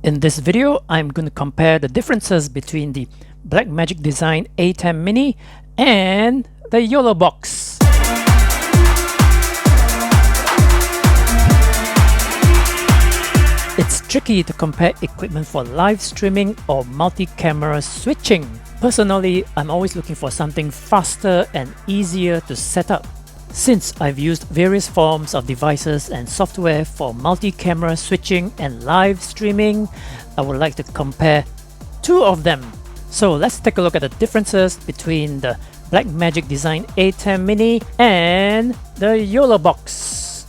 In this video, I'm going to compare the differences between the Blackmagic Design Atem Mini and the YoloBox. It's tricky to compare equipment for live streaming or multi-camera switching. Personally, I'm always looking for something faster and easier to set up. Since I've used various forms of devices and software for multi-camera switching and live streaming, I would like to compare two of them. So let's take a look at the differences between the Blackmagic Design Atem Mini and the YoloBox.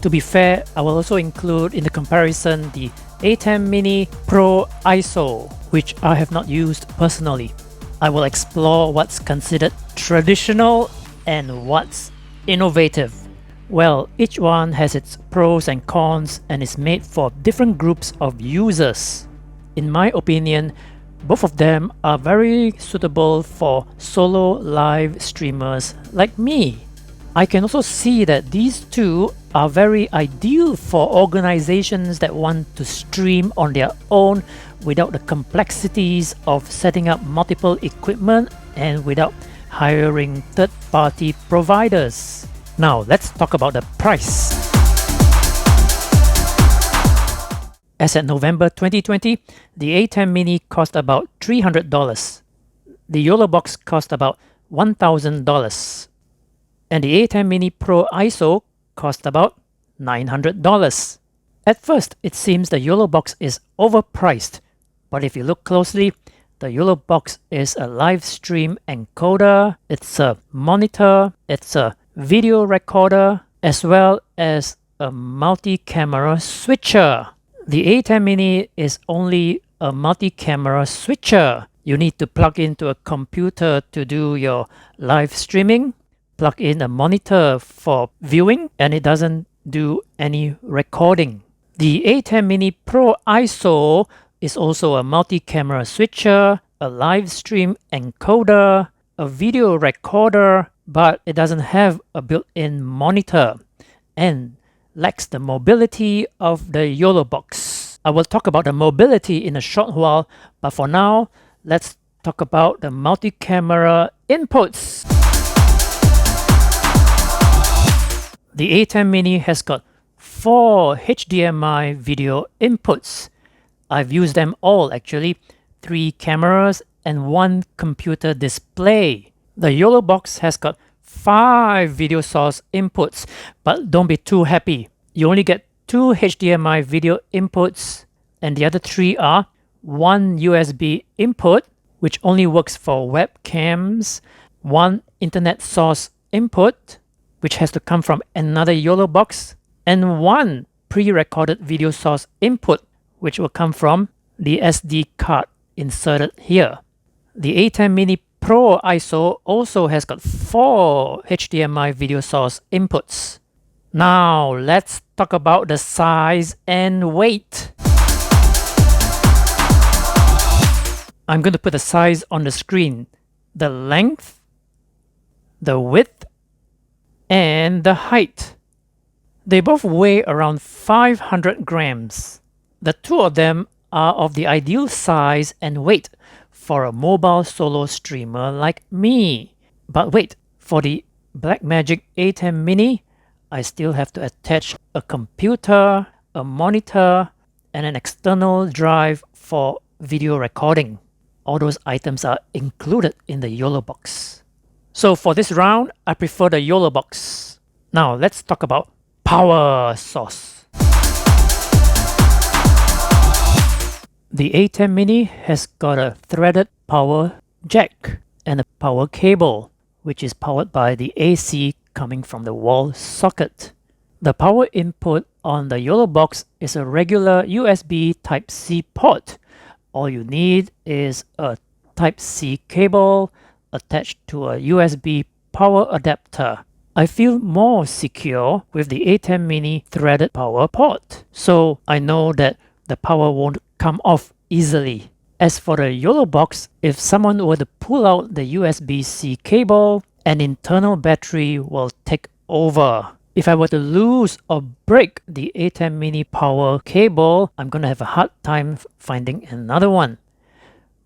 To be fair, I will also include in the comparison the Atem Mini Pro ISO, which I have not used personally. I will explore what's considered traditional and what's innovative. Well, each one has its pros and cons and is made for different groups of users. In my opinion, both of them are very suitable for solo live streamers like me. I can also see that these two are very ideal for organizations that want to stream on their own without the complexities of setting up multiple equipment and without hiring third-party providers. Now let's talk about the price. As at November 2020, the Atem Mini cost about $300. The YoloBox cost about $1,000. And the Atem Mini Pro ISO cost about $900. At first, it seems the YoloBox is overpriced, but if you look closely, the YoloBox is a live stream encoder, it's a monitor, it's a video recorder, as well as a multi-camera switcher. The Atem Mini is only a multi-camera switcher. You need to plug into a computer to do your live streaming, plug in a monitor for viewing, and it doesn't do any recording. The Atem Mini Pro ISO is also a multi-camera switcher, a live stream encoder, a video recorder, but it doesn't have a built-in monitor and lacks the mobility of the YoloBox. I will talk about the mobility in a short while, but for now, let's talk about the multi-camera inputs. The Atem Mini has got 4 HDMI video inputs. I've used them all actually, 3 cameras and 1 computer display. The YoloBox has got 5 video source inputs, but don't be too happy. You only get 2 HDMI video inputs and the other 3 are 1 USB input, which only works for webcams, 1 internet source input, which has to come from another YoloBox, and 1 pre-recorded video source input, which will come from the SD card inserted here. The Atem Mini Pro ISO also has got 4 HDMI video source inputs. Now let's talk about the size and weight. I'm going to put the size on the screen, the length, the width, and the height. They both weigh around 500 grams. The two of them are of the ideal size and weight for a mobile solo streamer like me. But wait, for the Blackmagic Atem Mini, I still have to attach a computer, a monitor, and an external drive for video recording. All those items are included in the YoloBox. So for this round, I prefer the YoloBox. Now let's talk about power source. The Atem Mini has got a threaded power jack and a power cable, which is powered by the AC coming from the wall socket. The power input on the YoloBox is a regular USB Type-C port. All you need is a Type-C cable attached to a USB power adapter. I feel more secure with the Atem Mini threaded power port, so I know that the power won't come off easily. As for the YoloBox, if someone were to pull out the USB-C cable, an internal battery will take over. If I were to lose or break the Atem mini power cable, I'm gonna have a hard time finding another one.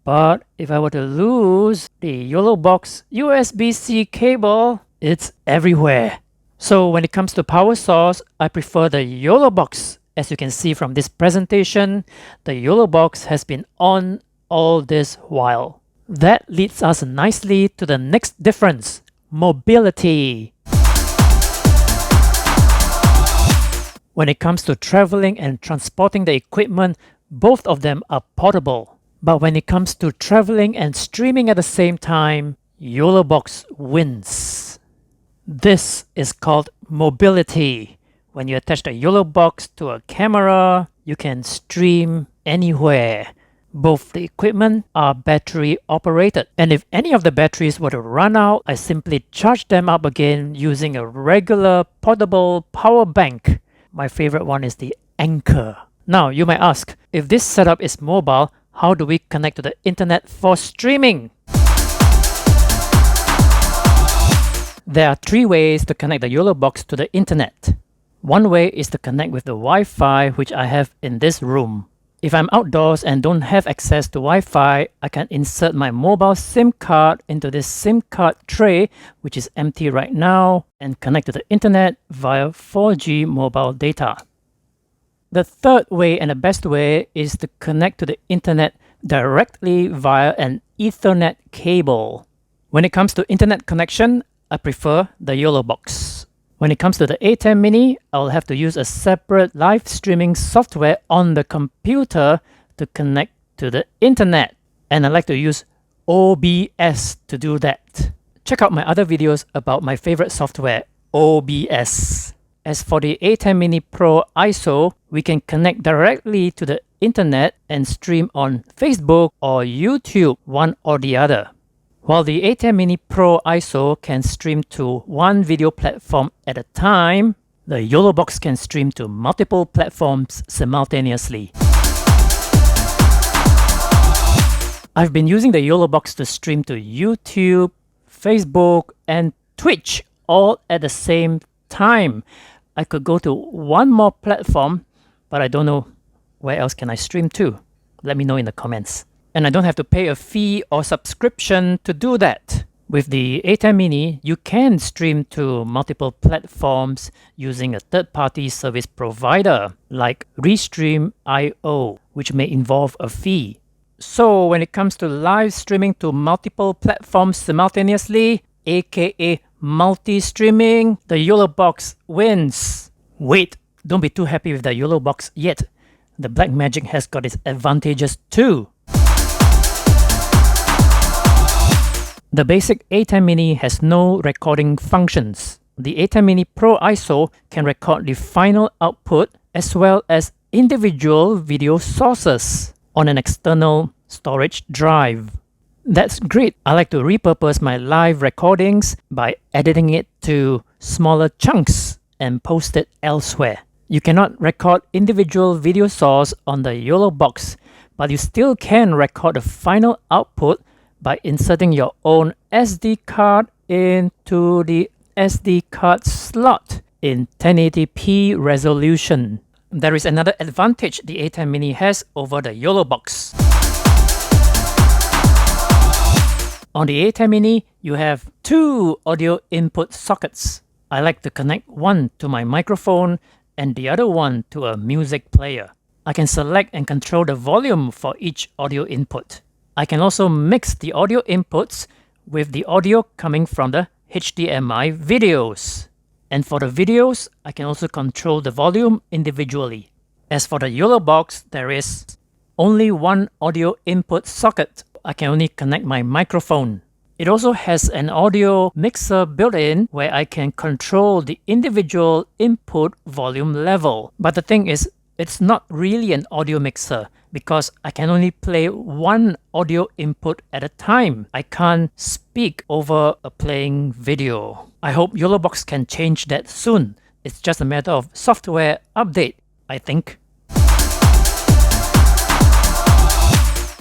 But if I were to lose the YoloBox USB-C cable, it's everywhere. So when it comes to power source, I prefer the YoloBox. As you can see from this presentation, the YoloBox has been on all this while. That leads us nicely to the next difference, mobility. When it comes to traveling and transporting the equipment, both of them are portable. But when it comes to traveling and streaming at the same time, YoloBox wins. This is called mobility. When you attach the YoloBox to a camera, you can stream anywhere. Both the equipment are battery operated, and if any of the batteries were to run out, I simply charge them up again using a regular portable power bank. My favorite one is the Anchor. Now you might ask, if this setup is mobile, how do we connect to the internet for streaming? There are 3 ways to connect the YoloBox to the internet. One way is to connect with the Wi-Fi, which I have in this room. If I'm outdoors and don't have access to Wi-Fi, I can insert my mobile SIM card into this SIM card tray, which is empty right now, and connect to the internet via 4G mobile data. The third way and the best way is to connect to the internet directly via an Ethernet cable. When it comes to internet connection, I prefer the YoloBox. When it comes to the Atem mini, I'll have to use a separate live streaming software on the computer to connect to the internet. And I like to use OBS to do that. Check out my other videos about my favorite software, OBS. As for the Atem Mini Pro ISO, we can connect directly to the internet and stream on Facebook or YouTube, one or the other. While the Atem Mini Pro ISO can stream to one video platform at a time, the YoloBox can stream to multiple platforms simultaneously. I've been using the YoloBox to stream to YouTube, Facebook, and Twitch all at the same time. I could go to one more platform, but I don't know where else can I stream to. Let me know in the comments. And I don't have to pay a fee or subscription to do that. With the Atem Mini, you can stream to multiple platforms using a third-party service provider like Restream.io, which may involve a fee. So when it comes to live streaming to multiple platforms simultaneously, aka multi-streaming, the YoloBox wins. Wait, don't be too happy with the YoloBox yet. The Blackmagic has got its advantages too. The basic Atem Mini has no recording functions. The Atem Mini Pro ISO can record the final output as well as individual video sources on an external storage drive. That's great. I like to repurpose my live recordings by editing it to smaller chunks and post it elsewhere. You cannot record individual video source on the YoloBox, but you still can record the final output by inserting your own SD card into the SD card slot in 1080p resolution. There is another advantage the Atem Mini has over the YoloBox. On the Atem Mini, you have 2 audio input sockets. I like to connect one to my microphone and the other one to a music player. I can select and control the volume for each audio input. I can also mix the audio inputs with the audio coming from the HDMI videos. And for the videos, I can also control the volume individually. As for the YoloBox, there is only one audio input socket. I can only connect my microphone. It also has an audio mixer built in where I can control the individual input volume level. But the thing is, it's not really an audio mixer because I can only play one audio input at a time. I can't speak over a playing video. I hope YoloBox can change that soon. It's just a matter of software update, I think.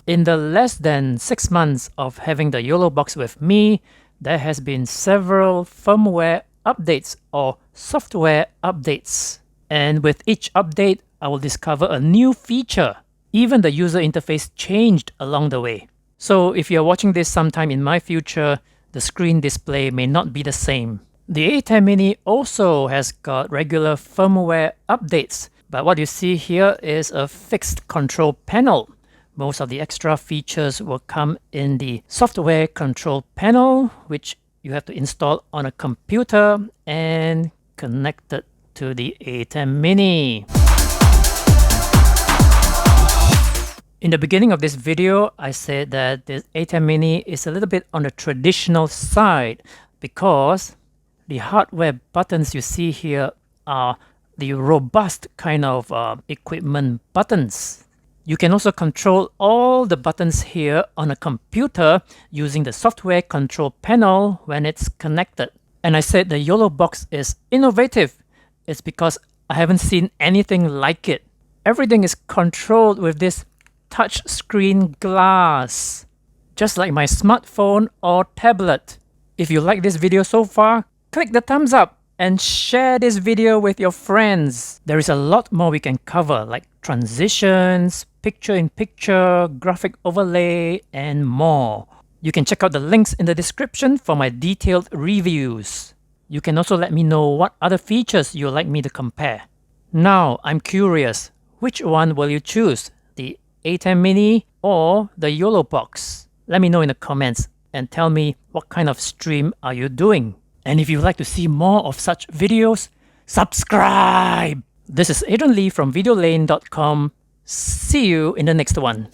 In the less than 6 months of having the YoloBox with me, there has been several firmware updates or software updates. And with each update, I will discover a new feature. Even the user interface changed along the way. So if you're watching this sometime in my future, the screen display may not be the same. The Atem Mini also has got regular firmware updates, but what you see here is a fixed control panel. Most of the extra features will come in the software control panel, which you have to install on a computer and connect it to the Atem Mini. In the beginning of this video, I said that the Atem Mini is a little bit on the traditional side because the hardware buttons you see here are the robust kind of equipment buttons. You can also control all the buttons here on a computer using the software control panel when it's connected. And I said the YoloBox is innovative. It's because I haven't seen anything like it. Everything is controlled with this touch screen glass, just like my smartphone or tablet. If you like this video so far, click the thumbs up and share this video with your friends. There is a lot more we can cover, like transitions, picture-in-picture, graphic overlay, and more. You can check out the links in the description for my detailed reviews. You can also let me know what other features you'd like me to compare. Now, I'm curious, which one will you choose? The Atem Mini or the YoloBox? Let me know in the comments and tell me what kind of stream are you doing. And if you'd like to see more of such videos, subscribe! This is Adrian Lee from videolane.com. See you in the next one.